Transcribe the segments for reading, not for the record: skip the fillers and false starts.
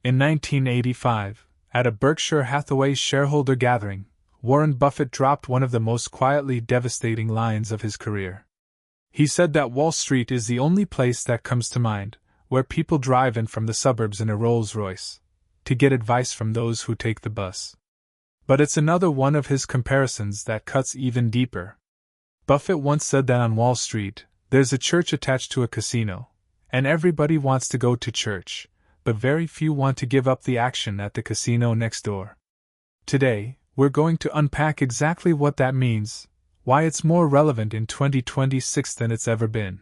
In 1985, at a Berkshire Hathaway shareholder gathering, Warren Buffett dropped one of the most quietly devastating lines of his career. He said that Wall Street is the only place that comes to mind, where people drive in from the suburbs in a Rolls-Royce, to get advice from those who take the bus. But it's another one of his comparisons that cuts even deeper. Buffett once said that on Wall Street, there's a church attached to a casino, and everybody wants to go to church, but very few want to give up the action at the casino next door. Today, we're going to unpack exactly what that means, why it's more relevant in 2026 than it's ever been,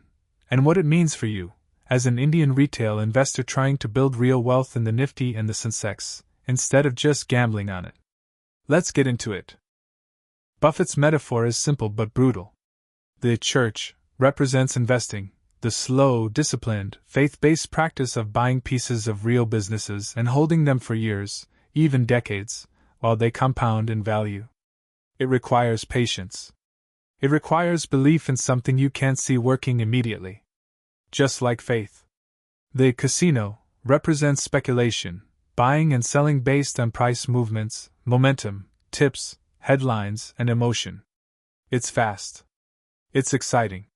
and what it means for you, as an Indian retail investor trying to build real wealth in the Nifty and the Sensex, instead of just gambling on it. Let's get into it. Buffett's metaphor is simple but brutal. The church represents investing, the slow, disciplined, faith-based practice of buying pieces of real businesses and holding them for years, even decades, while they compound in value. It requires patience. It requires belief in something you can't see working immediately. Just like faith. The casino represents speculation, buying and selling based on price movements, momentum, tips, headlines, and emotion. It's fast. It's exciting.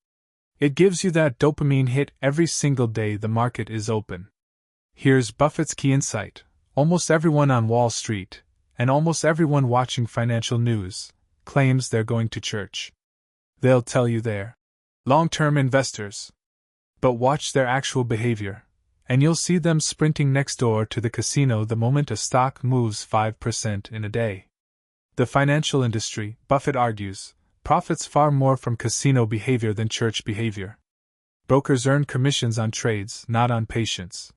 It gives you that dopamine hit every single day the market is open. Here's Buffett's key insight. Almost everyone on Wall Street, and almost everyone watching financial news, claims they're going to church. They'll tell you they're long-term investors. But watch their actual behavior, and you'll see them sprinting next door to the casino the moment a stock moves 5% in a day. The financial industry, Buffett argues, profits far more from casino behavior than church behavior. Brokers earn commissions on trades, not on patience.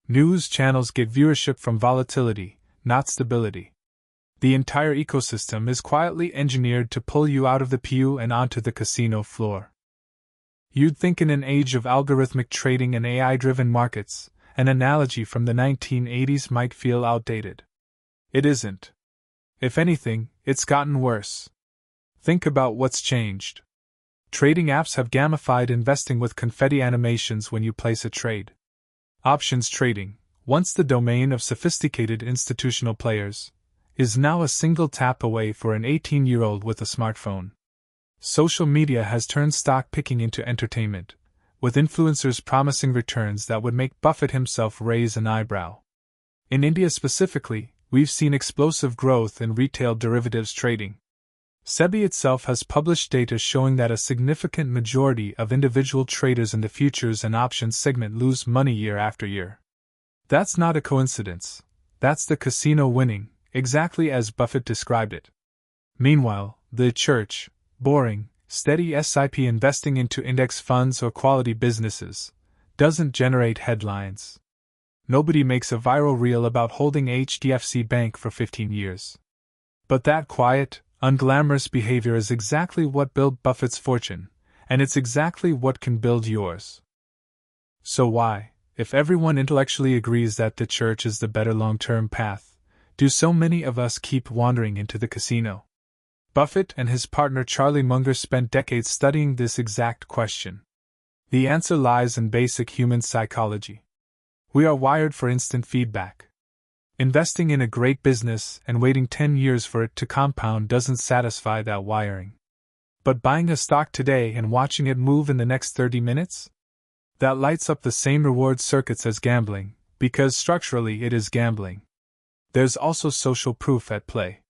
News channels get viewership from volatility, not stability. The entire ecosystem is quietly engineered to pull you out of the pew and onto the casino floor. You'd think in an age of algorithmic trading and AI-driven markets, an analogy from the 1980s might feel outdated. It isn't. If anything, it's gotten worse. Think about what's changed. Trading apps have gamified investing with confetti animations when you place a trade. Options trading, once the domain of sophisticated institutional players, is now a single tap away for an 18-year-old with a smartphone. Social media has turned stock picking into entertainment, with influencers promising returns that would make Buffett himself raise an eyebrow. In India specifically, we've seen explosive growth in retail derivatives trading. SEBI itself has published data showing that a significant majority of individual traders in the futures and options segment lose money year after year. That's not a coincidence. That's the casino winning, exactly as Buffett described it. Meanwhile, the church, boring, steady SIP investing into index funds or quality businesses, doesn't generate headlines. Nobody makes a viral reel about holding HDFC Bank for 15 years. But that quiet, unglamorous behavior is exactly what built Buffett's fortune, and it's exactly what can build yours. So why, if everyone intellectually agrees that the church is the better long-term path, do so many of us keep wandering into the casino? Buffett and his partner Charlie Munger spent decades studying this exact question. The answer lies in basic human psychology. We are wired for instant feedback. Investing in a great business and waiting 10 years for it to compound doesn't satisfy that wiring. But buying a stock today and watching it move in the next 30 minutes? That lights up the same reward circuits as gambling, because structurally it is gambling. There's also social proof at play.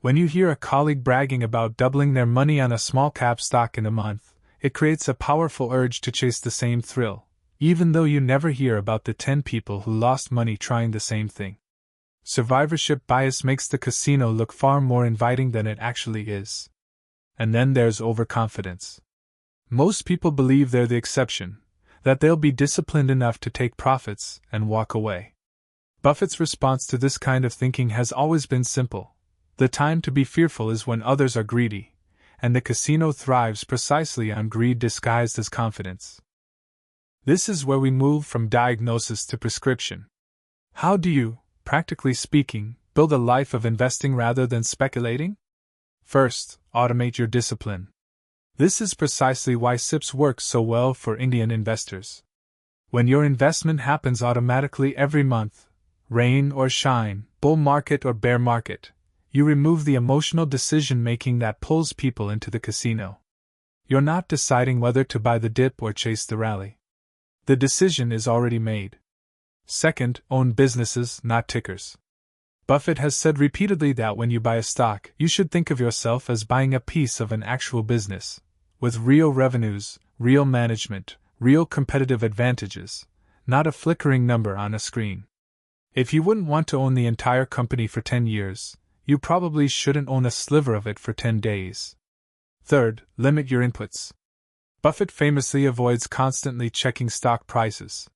When you hear a colleague bragging about doubling their money on a small-cap stock in a month, it creates a powerful urge to chase the same thrill, even though you never hear about the 10 people who lost money trying the same thing. Survivorship bias makes the casino look far more inviting than it actually is. And then there's overconfidence. Most people believe they're the exception, that they'll be disciplined enough to take profits and walk away. Buffett's response to this kind of thinking has always been simple. The time to be fearful is when others are greedy, and the casino thrives precisely on greed disguised as confidence. This is where we move from diagnosis to prescription. How do you, practically speaking, build a life of investing rather than speculating? First, automate your discipline. This is precisely why SIPs work so well for Indian investors. When your investment happens automatically every month, rain or shine, bull market or bear market, you remove the emotional decision-making that pulls people into the casino. You're not deciding whether to buy the dip or chase the rally. The decision is already made. Second, own businesses, not tickers. Buffett has said repeatedly that when you buy a stock, you should think of yourself as buying a piece of an actual business, with real revenues, real management, real competitive advantages, not a flickering number on a screen. If you wouldn't want to own the entire company for 10 years, you probably shouldn't own a sliver of it for 10 days. Third, limit your inputs. Buffett famously avoids constantly checking stock prices.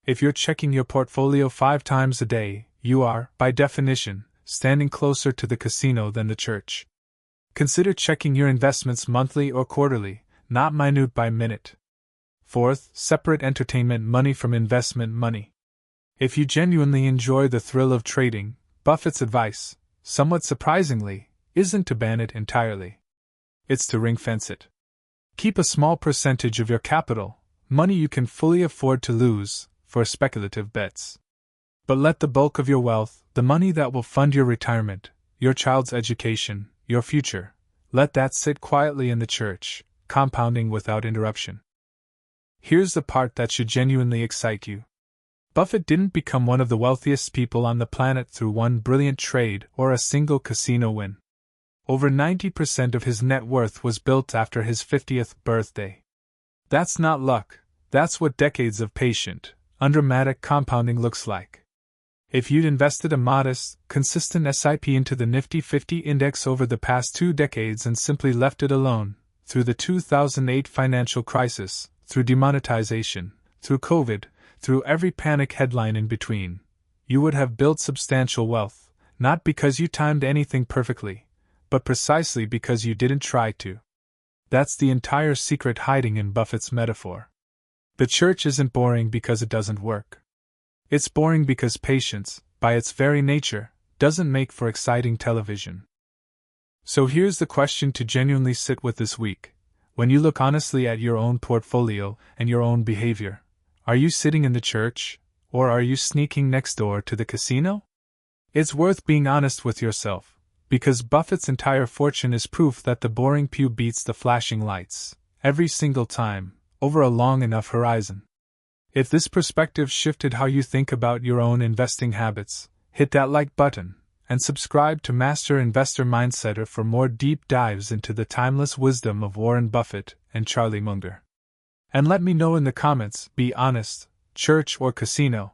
If you're checking your portfolio 5 times a day, you are, by definition, standing closer to the casino than the church. Consider checking your investments monthly or quarterly, not minute by minute. Fourth, separate entertainment money from investment money. If you genuinely enjoy the thrill of trading, Buffett's advice, somewhat surprisingly, isn't to ban it entirely. It's to ring-fence it. Keep a small percentage of your capital, money you can fully afford to lose, for speculative bets. But let the bulk of your wealth, the money that will fund your retirement, your child's education, your future, let that sit quietly in the church, compounding without interruption. Here's the part that should genuinely excite you. Buffett didn't become one of the wealthiest people on the planet through one brilliant trade or a single casino win. Over 90% of his net worth was built after his 50th birthday. That's not luck, that's what decades of patient, undramatic compounding looks like. If you'd invested a modest, consistent SIP into the Nifty 50 index over the past 2 decades and simply left it alone, through the 2008 financial crisis, through demonetization, through COVID, through every panic headline in between, you would have built substantial wealth, not because you timed anything perfectly, but precisely because you didn't try to. That's the entire secret hiding in Buffett's metaphor. The church isn't boring because it doesn't work. It's boring because patience, by its very nature, doesn't make for exciting television. So here's the question to genuinely sit with this week. When you look honestly at your own portfolio and your own behavior, are you sitting in the church, or are you sneaking next door to the casino? It's worth being honest with yourself, because Buffett's entire fortune is proof that the boring pew beats the flashing lights, every single time, over a long enough horizon. If this perspective shifted how you think about your own investing habits, hit that like button, and subscribe to Master Investor Mindsetter for more deep dives into the timeless wisdom of Warren Buffett and Charlie Munger. And let me know in the comments, be honest, church or casino.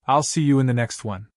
I'll see you in the next one.